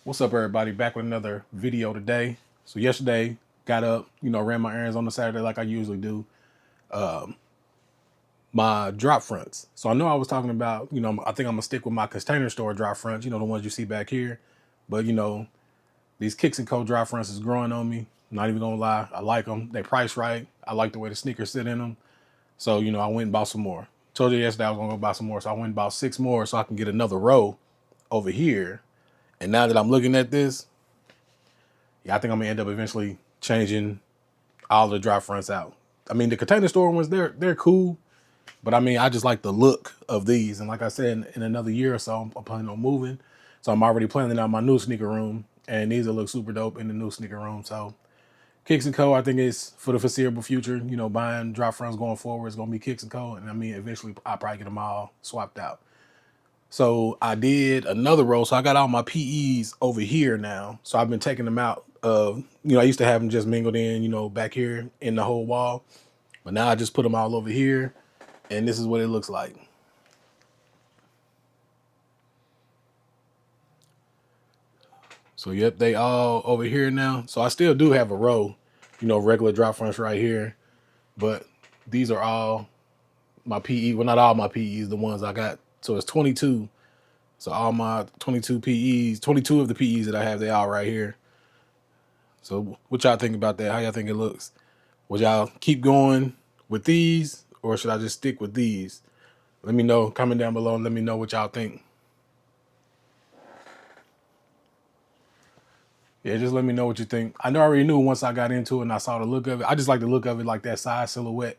What's up, everybody? Back with another video today. So yesterday, got up, ran my errands on the Saturday like I usually do. My drop fronts. So I know I was talking about, I think I'm gonna stick with my container store drop fronts, the ones you see back here. But these Kicks and Co drop fronts is growing on me. I'm not even gonna lie, I like them. They price right. I like the way the sneakers sit in them. So I went and bought some more. Told you yesterday I was gonna go buy some more, so I went and bought 6 more so I can get another row over here. And now that I'm looking at this, yeah, I think I'm gonna end up eventually changing all the drop fronts out. I mean, the container store ones, they're cool, but I mean, I just like the look of these. And like I said, in another year or so, I'm planning on moving, so I'm already planning out my new sneaker room, and these will look super dope in the new sneaker room. So Kicks and Co, I think is for the foreseeable future. Buying drop fronts going forward is gonna be Kicks and Co, and I mean, eventually I'll probably get them all swapped out. So I did another row. So I got all my PEs over here now. So I've been taking them out. I used to have them just mingled in, back here in the whole wall. But now I just put them all over here. And this is what it looks like. So yep, they all over here now. So I still do have a row, regular drop fronts right here. But these are all my PE. Well, not all my PEs, the ones I got. So it's 22. So all my 22 PEs, 22 of the PEs that I have, they all right here. So what y'all think about that? How y'all think it looks? Would y'all keep going with these, or should I just stick with these? Let me know, comment down below and let me know what y'all think. Yeah, just let me know what you think. I already knew once I got into it and I saw the look of it. I just like the look of it, like that side silhouette.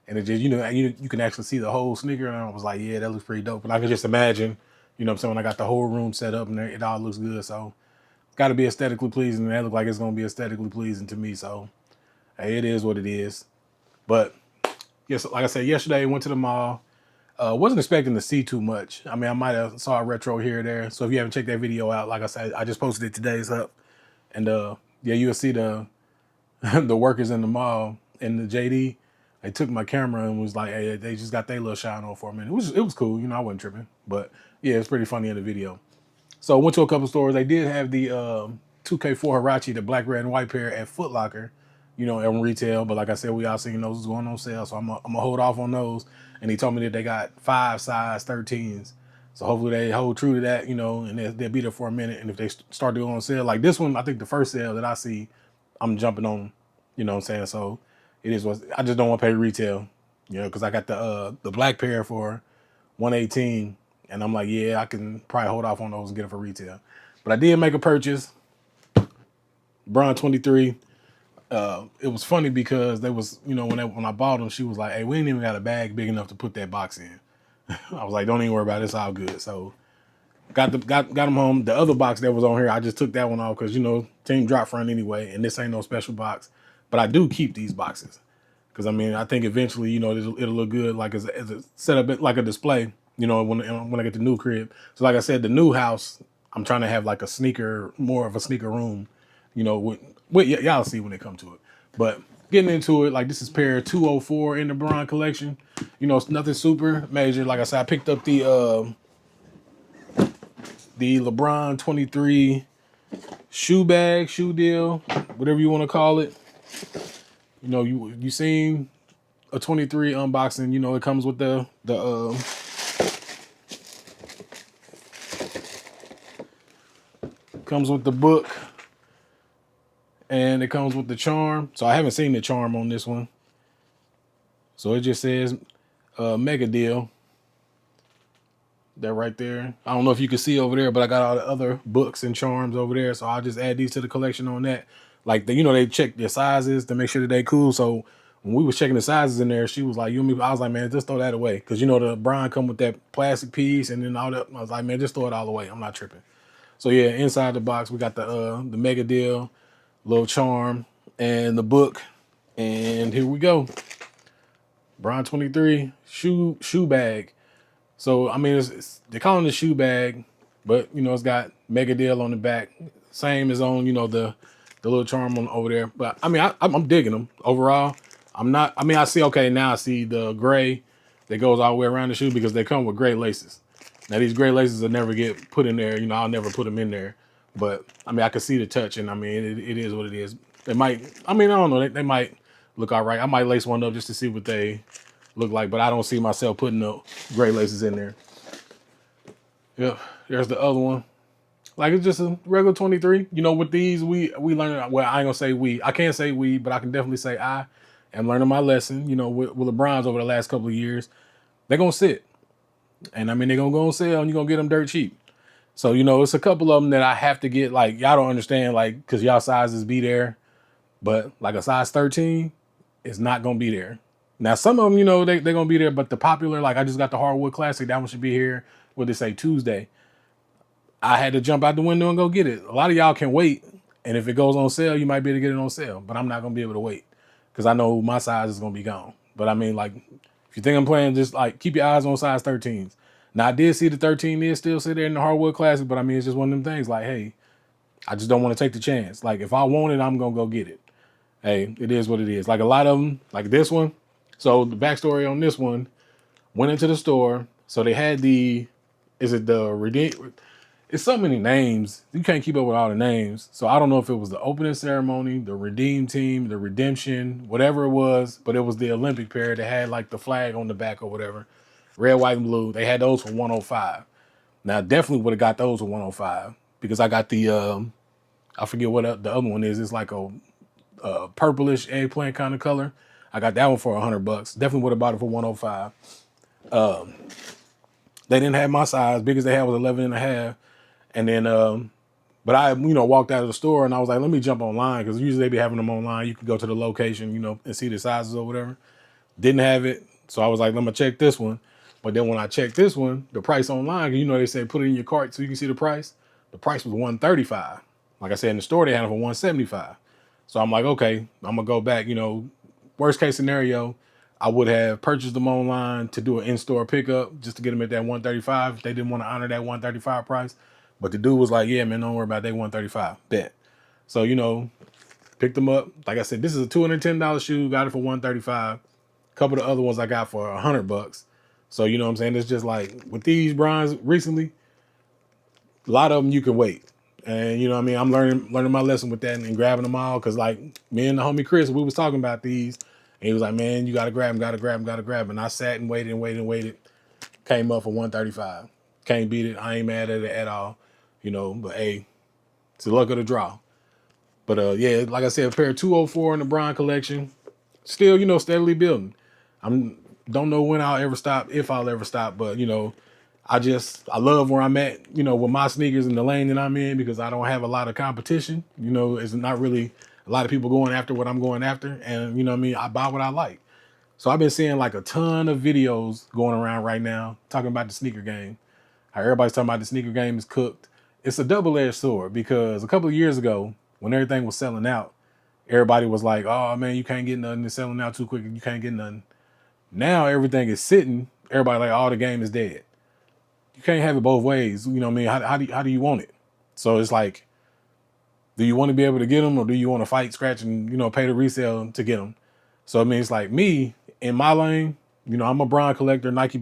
And it just, you can actually see the whole sneaker. And I was like, yeah, that looks pretty dope. And I can just imagine, what I'm saying, when I got the whole room set up and it all looks good. So it's got to be aesthetically pleasing. And that look like it's going to be aesthetically pleasing to me. So hey, it is what it is. But yes, like I said, yesterday went to the mall. Wasn't expecting to see too much. I mean, I might have saw a retro here or there. So if you haven't checked that video out, like I said, I just posted it today. It's up. And yeah, you'll see the the workers in the mall and the JD. They took my camera and was like, hey, they just got their little shine on for a minute. It was cool. I wasn't tripping. But yeah, it's pretty funny in the video. So I went to a couple stores. They did have the 2K4 Hirachi, the black, red, and white pair at Foot Locker, in retail. But like I said, we all seen those was going on sale. So I'm going to hold off on those. And he told me that they got 5 size 13s. So hopefully they hold true to that, and they'll be there for a minute. And if they start to go on sale, like this one, I think the first sale that I see, I'm jumping on, what I'm saying? So it is what I just don't want to pay retail, because I got the black pair for 118. And I'm like, yeah, I can probably hold off on those and get it for retail. But I did make a purchase. Bron 23. It was funny because they was, when I bought them, she was like, hey, we ain't even got a bag big enough to put that box in. I was like, don't even worry about it. It's all good. So got them home. The other box that was on here, I just took that one off because, team drop front anyway. And this ain't no special box. But I do keep these boxes. Because, I mean, I think eventually, it'll look good like as a setup, like a display, when I get the new crib. So like I said, the new house, I'm trying to have like more of a sneaker room, y'all see when they come to it. But getting into it, like this is pair 204 in the Bron collection. It's nothing super major. Like I said, I picked up the LeBron 23 shoe deal, whatever you want to call it. You seen a 23 unboxing, it comes with the comes with the book and it comes with the charm. So I haven't seen the charm on this one. So it just says mega deal. That right there. I don't know if you can see over there, but I got all the other books and charms over there. So I'll just add these to the collection on that. Like, they check their sizes to make sure that they cool. So when we was checking the sizes in there, she was like, you and me, I was like, man, just throw that away. Because, the Bron come with that plastic piece and then all that. I was like, man, just throw it all away. I'm not tripping. So yeah, inside the box, we got the mega deal, little charm, and the book. And here we go. Bron 23 shoe bag. So, I mean, they're calling it a shoe bag, but, it's got mega deal on the back. Same as on, the little charm on over there. But, I mean, I'm digging them overall. I see the gray that goes all the way around the shoe because they come with gray laces. Now, these gray laces will never get put in there. I'll never put them in there. But I mean, I could see the touch, and I mean, it is what it is. They might, I mean, I don't know, they might look all right. I might lace one up just to see what they look like, but I don't see myself putting the gray laces in there. Yep, there's the other one. Like, it's just a regular 23. You know, with these, we learn. Well, I ain't gonna say we. I can't say we, but I can definitely say I am learning my lesson. You know, with LeBron's over the last couple of years, they're gonna sit, and I mean, they're gonna go on sale, and you're gonna get them dirt cheap. So, you know, it's a couple of them that I have to get. Like, y'all don't understand, like, because y'all sizes be there, but like a size 13 is not gonna be there. Now, some of them, you know, they're gonna be there, but the popular, like, I just got the Hardwood Classic. That one should be here. What they say, Tuesday. I had to jump out the window and go get it. A lot of y'all can wait, and if it goes on sale, you might be able to get it on sale. But I'm not gonna be able to wait because I know my size is gonna be gone. But I mean, like, if you think I'm playing, just like keep your eyes on size 13s. Now I did see the 13 is still sit there in the Hardwood Classic, but I mean, it's just one of them things. Like, hey, I just don't want to take the chance. Like, if I want it, I'm gonna go get it. Hey, it is what it is. Like a lot of them, like this one. So the backstory on this one, went into the store. So they had the redeem. It's so many names. You can't keep up with all the names. So I don't know if it was the opening ceremony, the redeem team, the redemption, whatever it was, but it was the Olympic pair that had like the flag on the back or whatever. Red, white, and blue. They had those for 105. Now, definitely would have got those for 105 because I got the, I forget what the other one is. It's like a purplish eggplant kind of color. I got that one for $100. Definitely would have bought it for 105. They didn't have my size. Biggest they had was 11 and a half. And then, but I, you know, walked out of the store and I was like, let me jump online because usually they be having them online. You can go to the location, you know, and see the sizes or whatever. Didn't have it. So I was like, let me check this one. But then when I checked this one, the price online, you know, they say put it in your cart so you can see the price. The price was $135. Like I said, in the store, they had it for $175. So I'm like, okay, I'm going to go back, you know, worst case scenario, I would have purchased them online to do an in-store pickup just to get them at that $135. They didn't want to honor that $135 price. But the dude was like, yeah, man, don't worry about that $135. Bet. So, you know, picked them up. Like I said, this is a $210 shoe. Got it for $135. A couple of the other ones I got for $100. So, you know what I'm saying? It's just like with these bronze recently, a lot of them you can wait. And, you know what I mean? I'm learning my lesson with that and grabbing them all. Because, like, me and the homie Chris, we was talking about these. And he was like, man, you got to grab them, got to grab them, got to grab them. And I sat and waited and waited and waited. Came up for $135. Can't beat it. I ain't mad at it at all. You know, but hey, it's the luck of the draw. But yeah, like I said, a pair of 204 in the Bron collection. Still, you know, steadily building. Don't know when I'll ever stop, if I'll ever stop, but you know, I love where I'm at, you know, with my sneakers in the lane that I'm in because I don't have a lot of competition. You know, it's not really a lot of people going after what I'm going after. And you know what I mean? I buy what I like. So I've been seeing like a ton of videos going around right now talking about the sneaker game. How everybody's talking about the sneaker game is cooked. It's a double-edged sword because a couple of years ago, when everything was selling out, everybody was like, oh man, you can't get nothing. It's selling out too quick. You can't get nothing. Now everything is sitting. Everybody like, oh, the game is dead. You can't have it both ways. You know what I mean? How do you want it? So it's like, do you want to be able to get them or do you want to fight, scratch, and, you know, pay the resale to get them? So I mean, it's like me in my lane, you know, I'm a Bron collector, Nike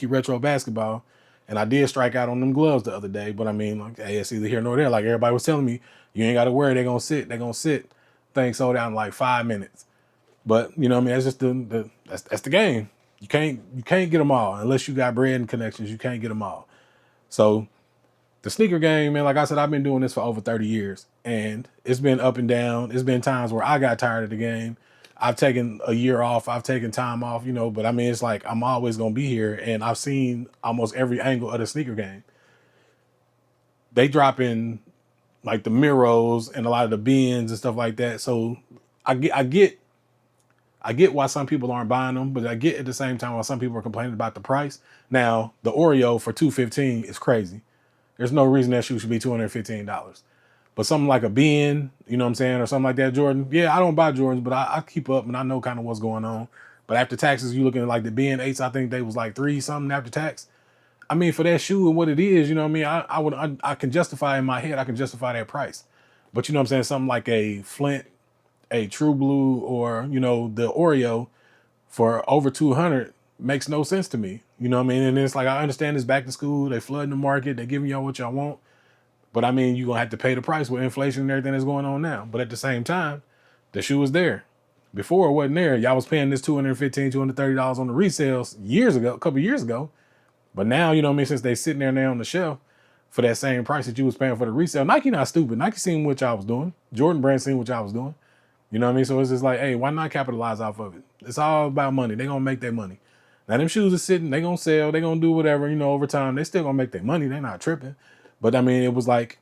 retro basketball. And I did strike out on them gloves the other day, but I mean, like, hey, it's either here nor there. Like everybody was telling me, you ain't got to worry. They're going to sit. They're going to sit. Things sold out in like 5 minutes. But, you know what I mean? That's just that's the game. You can't get them all unless you got bread and connections. You can't get them all. So the sneaker game, man, like I said, I've been doing this for over 30 years and it's been up and down. It's been times where I got tired of the game. I've taken a year off. I've taken time off, you know, but I mean, it's like, I'm always going to be here. And I've seen almost every angle of the sneaker game. They drop in like the Miros and a lot of the bins and stuff like that. So I get why some people aren't buying them, but I get at the same time why some people are complaining about the price. Now the Oreo for $215 is crazy. There's no reason that shoe should be $215. But something like a bin, you know what I'm saying, or something like that, Jordan. Yeah, I don't buy Jordans, but I keep up and I know kind of what's going on. But after taxes, you looking at like the bin 8s, I think they was like 3 something after tax. I mean, for that shoe and what it is, you know what I mean, I can justify in my head, I can justify that price. But you know what I'm saying, something like a Flint, a True Blue, or, you know, the Oreo for over 200 makes no sense to me. You know what I mean? And it's like, I understand it's back to school. They flooding the market. They giving y'all what y'all want. But I mean, you're going to have to pay the price with inflation and everything that's going on now. But at the same time, the shoe was there. Before it wasn't there. Y'all was paying this $215, $230 on the resales years ago, a couple years ago. But now, you know what I mean, since they sitting there now on the shelf for that same price that you was paying for the resale, Nike not stupid. Nike seen what y'all was doing. Jordan brand seen what y'all was doing. You know what I mean? So it's just like, hey, why not capitalize off of it? It's all about money. They going to make their money. Now, them shoes are sitting. They going to sell. They going to do whatever, you know, over time. They still going to make their money. They not tripping. But, I mean, it was like,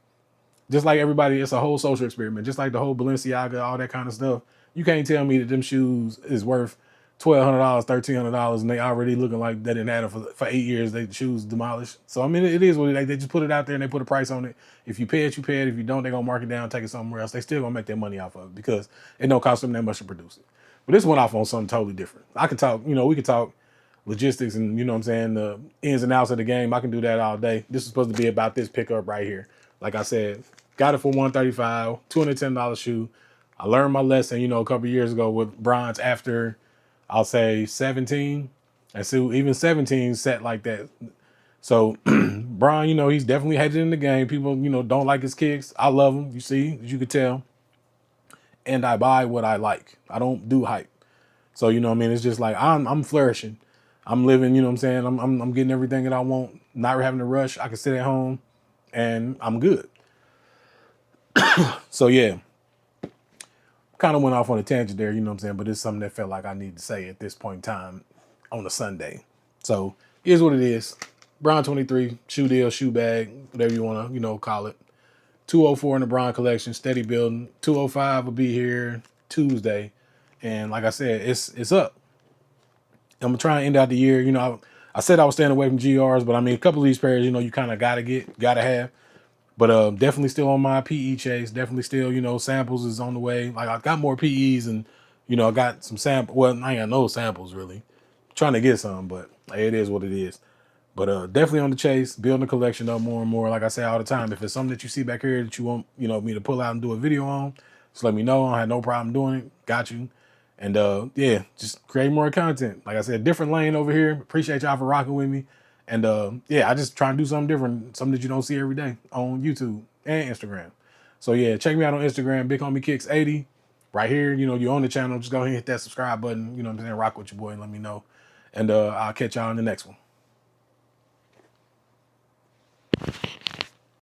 just like everybody, it's a whole social experiment. Just like the whole Balenciaga, all that kind of stuff. You can't tell me that them shoes is worth $1,200, $1,300, and they already looking like they didn't have it for 8 years. They shoes demolished. So, I mean, it is what it is. They just put it out there and they put a price on it. If you pay it, you pay it. If you don't, they're going to mark it down, take it somewhere else. They still going to make their money off of it because it don't cost them that much to produce it. But this went off on something totally different. I can talk, you know, we could talk logistics and, you know what I'm saying, the ins and outs of the game. I can do that all day. This is supposed to be about this pickup right here. Like I said, got it for $135, $210 shoe. I learned my lesson, you know, a couple years ago with Bron's after, I'll say 17. And so even 17 set like that. So Bron, you know, he's definitely headed in the game. People, you know, don't like his kicks. I love him. You see, as you could tell. And I buy what I like. I don't do hype. So, you know what I mean? It's just like I'm flourishing. I'm living, you know what I'm saying? I'm getting everything that I want, not having to rush. I can sit at home and I'm good. So yeah. Kind of went off on a tangent there, you know what I'm saying? But it's something that felt like I need to say at this point in time on a Sunday. So here's what it is. Bron 23, shoe deal, shoe bag, whatever you want to, you know, call it. 204 in the Bron collection, steady building. 205 will be here Tuesday. And like I said, it's up. I'm going to try and end out the year. You know, I said I was staying away from GRs, but I mean, a couple of these pairs, you know, you kind of got to have. But definitely still on my PE chase. Definitely still, you know, samples is on the way. Like I got more PEs and, you know, I got some sample. Well, I ain't got no samples really. I'm trying to get some, but it is what it is. But definitely on the chase, building the collection up more and more. Like I say all the time, if it's something that you see back here that you want, you know, me to pull out and do a video on, just let me know. I have no problem doing it. Got you. And yeah, just create more content. Like I said, different lane over here. Appreciate y'all for rocking with me. And yeah, I just try and do something different, something that you don't see every day on YouTube and Instagram. So yeah, check me out on Instagram, Big Homie Kicks 80. Right here, you know, you own the channel. Just go ahead and hit that subscribe button. You know what I'm saying? Rock with your boy and let me know. And I'll catch y'all in the next one.